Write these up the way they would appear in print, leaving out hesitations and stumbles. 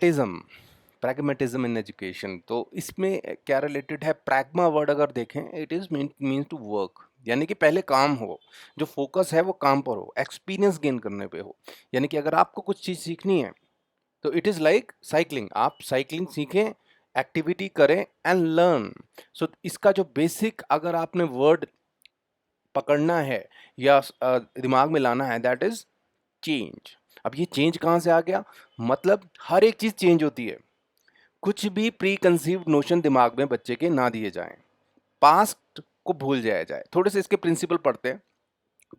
टिज्म pragmatism in education, तो इसमें क्या रिलेटेड है? प्रैग्मा वर्ड अगर देखें, it is means to work, यानी कि पहले काम हो, जो फोकस है वो काम पर हो, एक्सपीरियंस गेन करने पे हो। यानी कि अगर आपको कुछ चीज सीखनी है तो इट इज लाइक साइकिलिंग, आप साइकिलिंग सीखें, एक्टिविटी करें एंड लर्न। सो इसका जो बेसिक अगर आपने वर्ड पकड़ना है या दिमाग में लाना है, दैट इज चेंज। अब ये चेंज कहाँ से आ गया? मतलब हर एक चीज चेंज होती है, कुछ भी प्री कंसीव्ड नोशन दिमाग में बच्चे के ना दिए जाएं, पास्ट को भूल जाया जाए। थोड़े से इसके प्रिंसिपल पढ़ते हैं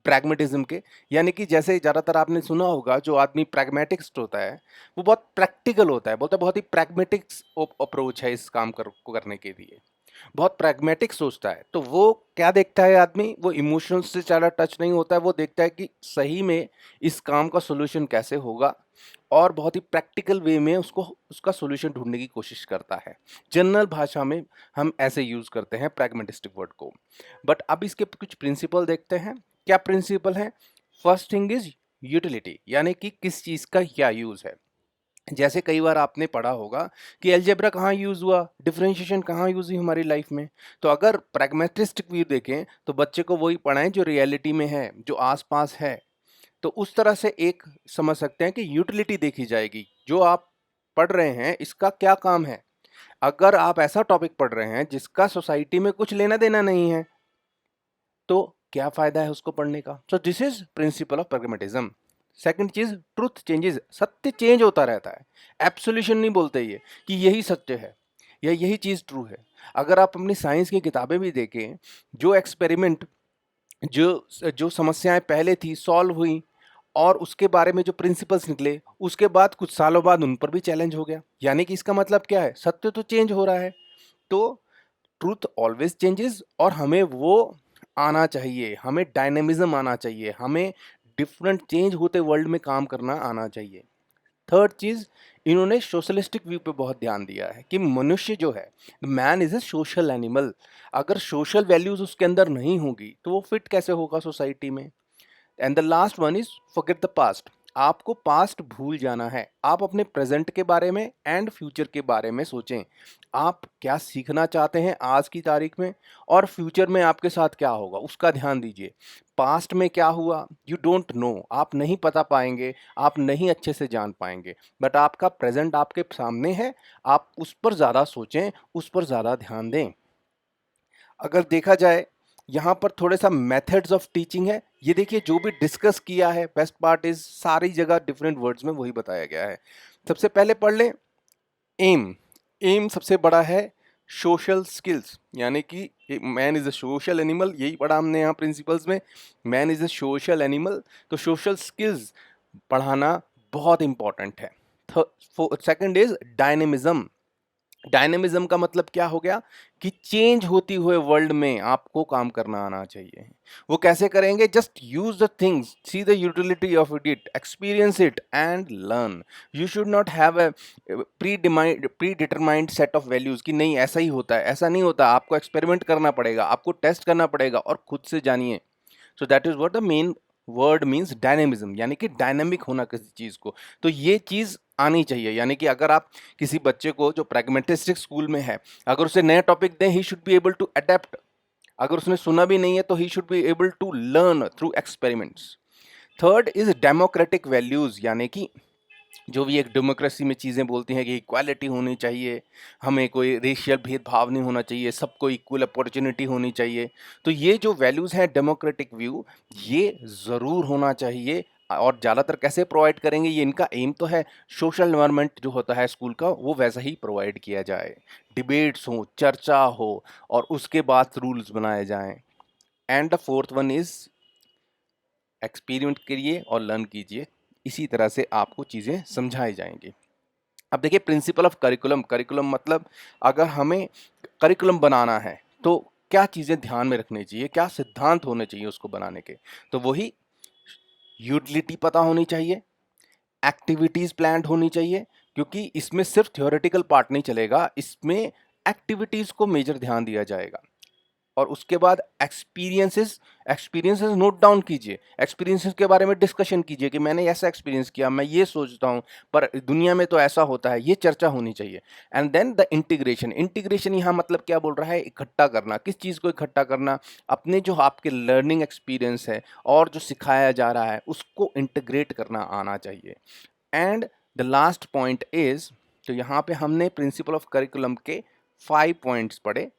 प्रैग्मेटिज्म के। यानी कि जैसे ज्यादातर आपने सुना होगा, जो आदमी प्रैग्मेटिस्ट होता है वो बहुत प्रैक्टिकल होता है, बोलता है बहुत ही प्रैग्मेटिक अप्रोच है इस काम को करने के लिए, बहुत प्रैग्मेटिक सोचता है। तो वो क्या देखता है आदमी? वो इमोशंस से ज़्यादा टच नहीं होता है, वो देखता है कि सही में इस काम का सोल्यूशन कैसे होगा, और बहुत ही प्रैक्टिकल वे में उसको उसका सोल्यूशन ढूंढने की कोशिश करता है। जनरल भाषा में हम ऐसे यूज करते हैं प्रैग्मेटिस्टिक वर्ड को। बट अब इसके कुछ प्रिंसिपल देखते हैं। क्या प्रिंसिपल है? फर्स्ट थिंग इज यूटिलिटी, यानी कि किस चीज का क्या यूज है। जैसे कई बार आपने पढ़ा होगा कि एलजेब्रा कहाँ यूज हुआ, डिफरेंशिएशन कहाँ यूज हुई हमारी लाइफ में। तो अगर प्रैग्मेटिस्टिक व्यू देखें तो बच्चे को वही पढ़ाएं जो रियलिटी में है, जो आसपास है। तो उस तरह से एक समझ सकते हैं कि यूटिलिटी देखी जाएगी, जो आप पढ़ रहे हैं इसका क्या काम है। अगर आप ऐसा टॉपिक पढ़ रहे हैं जिसका सोसाइटी में कुछ लेना देना नहीं है, तो क्या फायदा है उसको पढ़ने का? So this is principle of pragmatism. Second चीज, ट्रुथ चेंजेस, सत्य चेंज होता रहता है। एब्सोल्यूशन नहीं बोलते ये कि यही सत्य है या यही चीज ट्रू है। अगर आप अपनी साइंस की किताबें भी देखें, जो एक्सपेरिमेंट, जो जो समस्याएं पहले थी सॉल्व हुई, और उसके बारे में जो प्रिंसिपल्स निकले, उसके बाद कुछ सालों बाद उन पर भी चैलेंज हो गया। यानी कि इसका मतलब क्या है? सत्य तो चेंज हो रहा है। तो ट्रूथ ऑलवेज चेंजेस, और हमें वो आना चाहिए, हमें डायनेमिज्म आना चाहिए, हमें डिफरेंट चेंज होते वर्ल्ड में काम करना आना चाहिए। थर्ड चीज, इन्होंने सोशलिस्टिक व्यू पे बहुत ध्यान दिया है कि मनुष्य जो है, man is a social animal. अगर सोशल वैल्यूज उसके अंदर नहीं होगी तो वो फिट कैसे होगा सोसाइटी में? And the last one is forget the past. आपको पास्ट भूल जाना है, आप अपने प्रेजेंट के बारे में एंड फ्यूचर के बारे में सोचें। आप क्या सीखना चाहते हैं आज की तारीख में, और फ्यूचर में आपके साथ क्या होगा उसका ध्यान दीजिए। पास्ट में क्या हुआ यू डोंट नो, आप नहीं पता पाएंगे, आप नहीं अच्छे से जान पाएंगे। बट आपका प्रेजेंट आपके सामने है, आप उस पर ज़्यादा सोचें, उस पर ज़्यादा ध्यान दें। अगर देखा जाए, यहाँ पर थोड़े सा मेथड्स ऑफ टीचिंग है। ये देखिए, जो भी डिस्कस किया है, बेस्ट पार्ट इज सारी जगह डिफरेंट वर्ड्स में वही बताया गया है। सबसे पहले पढ़ लें एम। एम सबसे बड़ा है सोशल स्किल्स, यानी कि man is a social animal, यही पढ़ा हमने यहाँ प्रिंसिपल्स में, man is a social animal. तो सोशल स्किल्स पढ़ाना बहुत इंपॉर्टेंट है। Second is dynamism. डायनेमिज्म का मतलब क्या हो गया कि चेंज होती हुए वर्ल्ड में आपको काम करना आना चाहिए। वो कैसे करेंगे? Just use the things, see the utility of it, experience it and learn. You should not have a pre determined set of values कि नहीं ऐसा ही होता है, ऐसा नहीं होता। आपको एक्सपेरिमेंट करना पड़ेगा, आपको टेस्ट करना पड़ेगा, और खुद से जानिए। So that is what the main word means, dynamism, यानी कि डायनेमिक होना किसी चीज को। तो ये चीज आनी चाहिए। यानी कि अगर आप किसी बच्चे को जो प्रैग्मेटिस्टिक स्कूल में है, अगर उसे नया टॉपिक दें, he should be able to adapt. अगर उसने सुना भी नहीं है तो he should be able to learn through experiments. Third is democratic values, यानी कि जो भी एक डेमोक्रेसी में चीज़ें बोलती हैं कि इक्वालिटी होनी चाहिए, हमें कोई रेशियल भेदभाव नहीं होना चाहिए, सबको इक्वल अपॉर्चुनिटी होनी चाहिए। तो ये जो वैल्यूज़ हैं डेमोक्रेटिक व्यू, ये ज़रूर होना चाहिए। और ज़्यादातर कैसे प्रोवाइड करेंगे, ये इनका एम तो है। सोशल एनवायरनमेंट जो होता है स्कूल का, वो वैसा ही प्रोवाइड किया जाए, डिबेट्स हो, चर्चा हो, और उसके बाद रूल्स बनाए जाएं। And the fourth one is experiment करिए और लर्न कीजिए। इसी तरह से आपको चीज़ें समझाई जाएंगी। अब देखिए प्रिंसिपल ऑफ करिकुलम। करिकुलम मतलब अगर हमें करिकुलम बनाना है तो क्या चीज़ें ध्यान में रखनी चाहिए, क्या सिद्धांत होने चाहिए उसको बनाने के। तो वही यूटिलिटी पता होनी चाहिए, एक्टिविटीज़ प्लान्ड होनी चाहिए, क्योंकि इसमें सिर्फ थ्योरेटिकल पार्ट नहीं चलेगा, इसमें एक्टिविटीज़ को मेजर ध्यान दिया जाएगा। और उसके बाद एक्सपीरियंसेस नोट डाउन कीजिए, एक्सपीरियंसेस के बारे में डिस्कशन कीजिए कि मैंने ऐसा एक्सपीरियंस किया, मैं ये सोचता हूँ, पर दुनिया में तो ऐसा होता है, ये चर्चा होनी चाहिए। And then the integration, integration यहाँ मतलब क्या बोल रहा है, इकट्ठा करना। किस चीज़ को इकट्ठा करना? अपने जो आपके लर्निंग एक्सपीरियंस है और जो सिखाया जा रहा है उसको इंटीग्रेट करना आना चाहिए। And the last point is, तो यहाँ पे हमने प्रिंसिपल ऑफ करिकुलम के 5 पॉइंट्स पढ़े।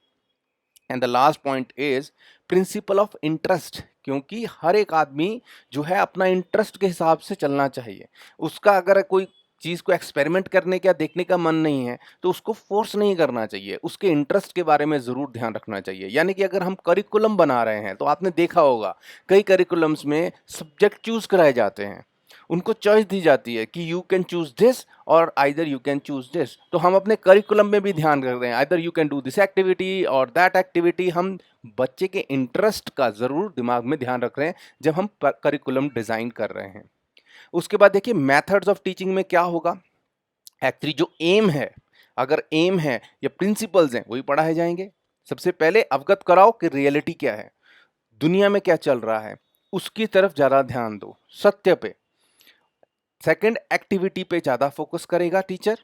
And the last point is principle of interest, क्योंकि हर एक आदमी जो है अपना इंटरेस्ट के हिसाब से चलना चाहिए। उसका अगर कोई चीज को एक्सपेरिमेंट करने का देखने का मन नहीं है तो उसको फोर्स नहीं करना चाहिए, उसके इंटरेस्ट के बारे में जरूर ध्यान रखना चाहिए। यानी कि अगर हम करिकुलम बना रहे हैं तो आपने देखा होगा कई करिकुलम्स में सब्जेक्ट चूज कराए जाते हैं, उनको चॉइस दी जाती है कि यू कैन चूज दिस और either you can choose this. तो हम अपने करिकुलम में भी ध्यान रख रहे हैं, either you can do this activity और दैट एक्टिविटी। हम बच्चे के इंटरेस्ट का जरूर दिमाग में ध्यान रख रहे हैं जब हम करिकुलम डिजाइन कर रहे हैं। उसके बाद देखिए मेथड्स ऑफ टीचिंग में क्या होगा। एक्चुअली जो एम है, अगर एम है या प्रिंसिपल्स हैं वही पढ़ाए जाएंगे। सबसे पहले अवगत कराओ कि रियलिटी क्या है, दुनिया में क्या चल रहा है, उसकी तरफ ज्यादा ध्यान दो, सत्य पे। सेकंड, एक्टिविटी पे ज़्यादा फोकस करेगा टीचर,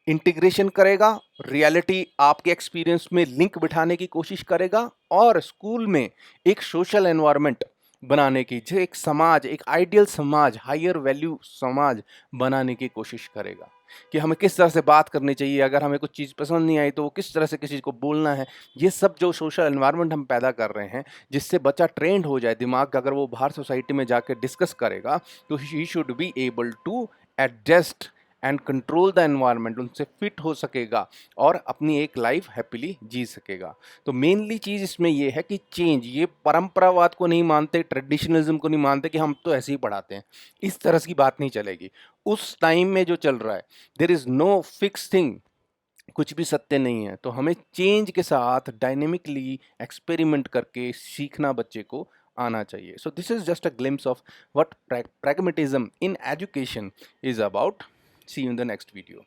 इंटीग्रेशन करेगा, रियलिटी आपके एक्सपीरियंस में लिंक बिठाने की कोशिश करेगा, और स्कूल में एक सोशल एनवायरनमेंट बनाने की, जो एक समाज, एक आइडियल समाज, हायर वैल्यू समाज बनाने की कोशिश करेगा कि हमें किस तरह से बात करनी चाहिए, अगर हमें कुछ चीज़ पसंद नहीं आई तो वो किस तरह से किसी को बोलना है। ये सब जो सोशल एनवायरनमेंट हम पैदा कर रहे हैं जिससे बच्चा ट्रेंड हो जाए, दिमाग अगर वो बाहर सोसाइटी में जाकर डिस्कस करेगा तो he should be able to adjust and control the environment, उनसे फिट हो सकेगा और अपनी एक लाइफ हैप्पीली जी सकेगा। तो मेनली चीज़ इसमें ये है कि चेंज, ये परंपरावाद को नहीं मानते, ट्रेडिशनलिज्म को नहीं मानते कि हम तो ऐसे ही पढ़ाते हैं, इस तरह की बात नहीं चलेगी। उस टाइम में जो चल रहा है, there is no fix thing, कुछ भी सत्य नहीं है। तो हमें चेंज के साथ डायनेमिकली एक्सपेरिमेंट करके सीखना बच्चे को आना चाहिए। So this is just a glimpse of what pragmatism in education is about. See you in the next video.